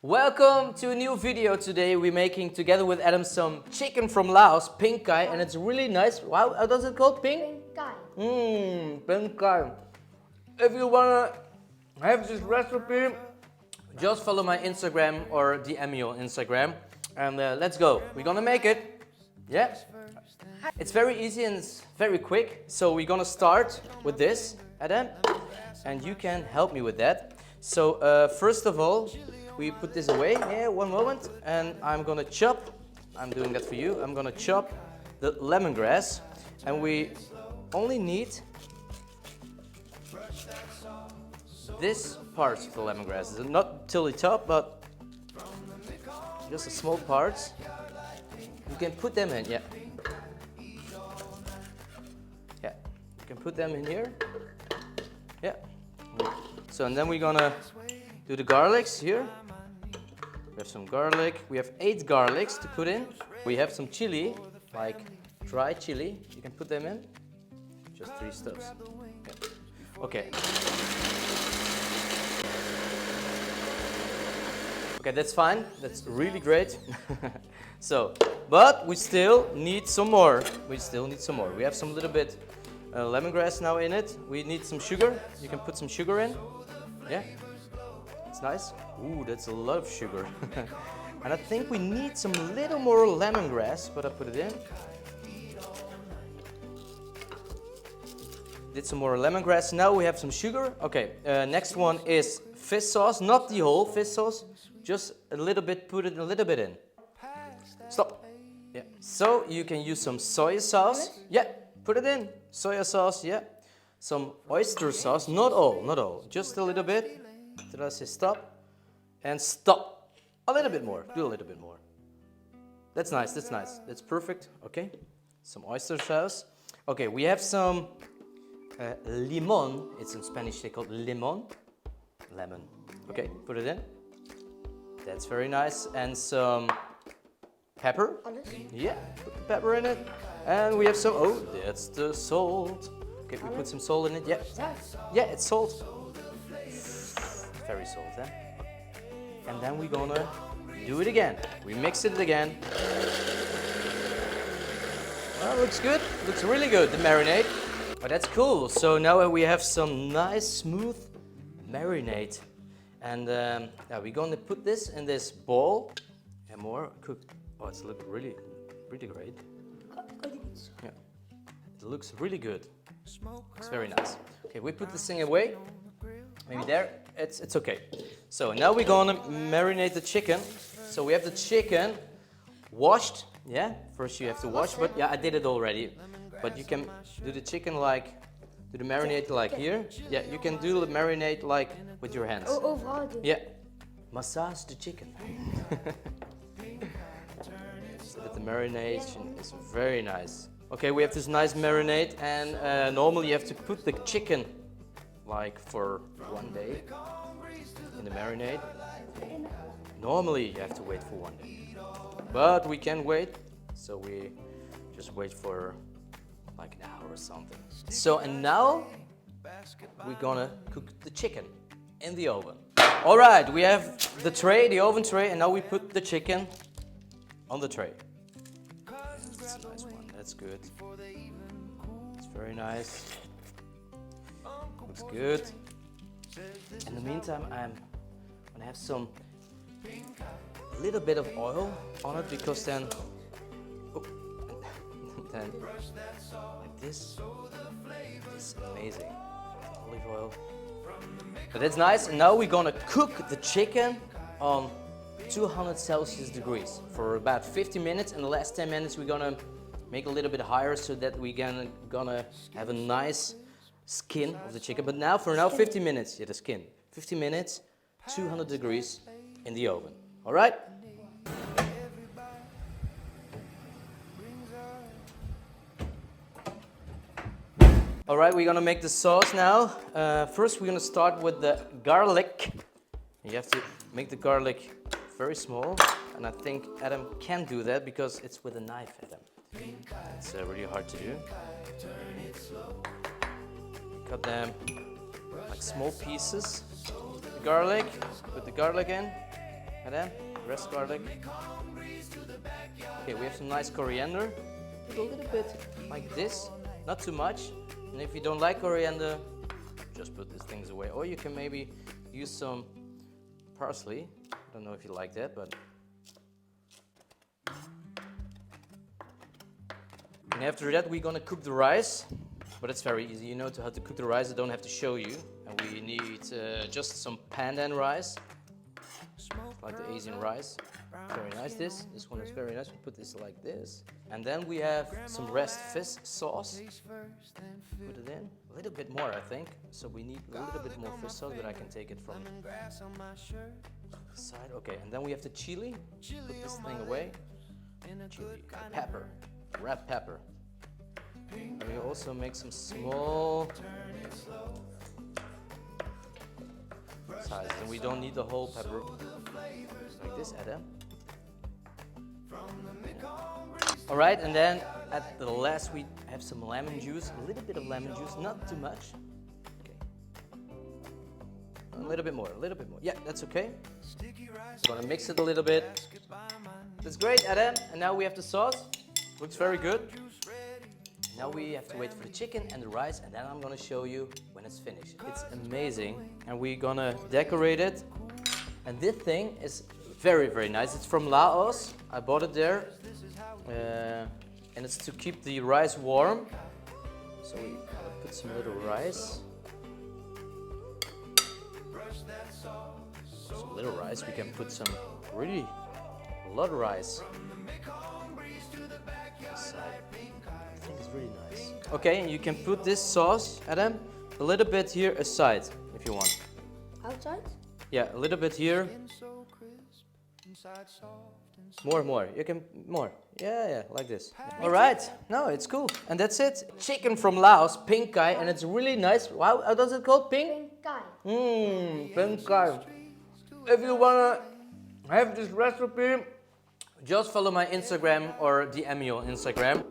Welcome to a new video. Today we're making together with Adam some chicken from Laos, pink kai, and it's really nice. Wow, how does it called? Pink? Pink kai. Pink kai. If you wanna have this recipe, just follow my Instagram or DM me on Instagram, and let's go. We're gonna make it. Yeah. It's very easy and it's very quick. So we're gonna start with this, Adam, and you can help me with that. So first of all, we put this away. Yeah, one moment, and I'm gonna chop. I'm doing that for you. I'm gonna chop the lemongrass, and we only need this part of the lemongrass. It's not till the top, but just the small parts. You can put them in. Yeah. Yeah. You can put them in here. Yeah. So and then we're gonna do the garlics here. We have some garlic. We have 8 garlics to put in. We have some chili, like dry chili. You can put them in. Just 3 stuffs. Yeah. Okay. Okay, that's fine. That's really great. So, but we still need some more. We have some little bit lemongrass now in it. We need some sugar. You can put some sugar in. Yeah. It's nice. Ooh, that's a lot of sugar. And I think we need some little more lemongrass, but I put it in. Did some more lemongrass. Now we have some sugar. Okay, next one is fish sauce. Not the whole fish sauce, just a little bit, put it a little bit in. Stop. Yeah. So you can use some soy sauce. Yeah, put it in. Soy sauce, yeah. Some oyster sauce, not all, just a little bit. Did I say stop? And stop. A little bit more, do a little bit more. That's nice, that's perfect, okay. Some oyster sauce. Okay, we have some limon. It's in Spanish, they call it limon. Lemon. Okay, put it in. That's very nice. And some pepper. Yeah, put the pepper in it. And we have some, oh, that's the salt. Okay, we put some salt in it, yeah. Yeah, it's salt. Very salt, eh? And then we're gonna do it again. We mix it again. Well, looks good. Looks really good, the marinade. Oh, that's cool. So now we have some nice, smooth marinade. And yeah, we're gonna put this in this bowl and more cooked. Oh, it's looking really, really great. Yeah, it looks really good. It's very nice. Okay, we put this thing away. Maybe there. It's okay. So now we're gonna marinate the chicken. So we have the chicken washed. Yeah, first you have to wash, but yeah, I did it already. But you can do the chicken like, do the marinade like here. Yeah, you can do the marinade like with your hands. Yeah, massage the chicken. So that the marination is very nice. Okay, we have this nice marinade, and normally you have to put the chicken like for 1 day in the marinade. Normally you have to wait for 1 day, but we can wait, so we just wait for like an hour or something. So, and now we're gonna cook the chicken in the oven. All right, we have the tray, the oven tray, and now we put the chicken on the tray. That's a nice one, that's good. It's very nice. Looks good. In the meantime, I'm gonna have a little bit of oil on it, because then, oh, then like this is amazing. Olive oil. But that's nice. And now we're gonna cook the chicken on 200 Celsius degrees for about 50 minutes. In the last 10 minutes, we're gonna make a little bit higher so that we're gonna have a nice skin of the chicken. But now, for now, 50 minutes. Yeah, the skin. 50 minutes, 200 degrees in the oven. All right? All right, we're gonna make the sauce now. First, we're gonna start with the garlic. You have to make the garlic very small, and I think Adam can do that because it's with a knife, Adam. It's really hard to do. Cut them like small pieces. The garlic, put the garlic in. Adam, rest garlic. Okay, we have some nice coriander. Put a little bit like this, not too much. And if you don't like coriander, just put these things away. Or you can maybe use some parsley. I don't know if you like that, but... And after that, we're gonna cook the rice. But it's very easy, you know how to cook the rice. I don't have to show you. And we need just some pandan rice, like the Asian rice. Very nice. This one is very nice. We put this like this, and then we have some rest fish sauce. Put it in a little bit more, I think. So we need a little bit more fish sauce, but I can take it from the side. Okay, and then we have the chili. Put this thing away. Chili, pepper, red pepper. And we also make some small sizes, and we don't need the whole pepper. Like this, Adam. All right, and then at the last we have some lemon juice, a little bit of lemon juice, not too much. Okay. A little bit more, a little bit more. Yeah, that's okay. I'm gonna mix it a little bit. That's great, Adam. And now we have the sauce. Looks very good. Now we have to wait for the chicken and the rice, and then I'm gonna show you when it's finished. It's amazing, and we're gonna decorate it. And this thing is very, very nice. It's from Laos. I bought it there, and it's to keep the rice warm. So we put some little rice. Some little rice. We can put some really a lot of rice. I think it's really nice. Okay, and you can put this sauce, Adam, a little bit here aside if you want. Outside? Yeah, a little bit here. More. You can more. Yeah, like this. All right. No, it's cool. And that's it. Chicken from Laos, pink kai, and it's really nice. How does it called? Pink? Pink kai. If you wanna have this recipe, just follow my Instagram or DM me on Instagram.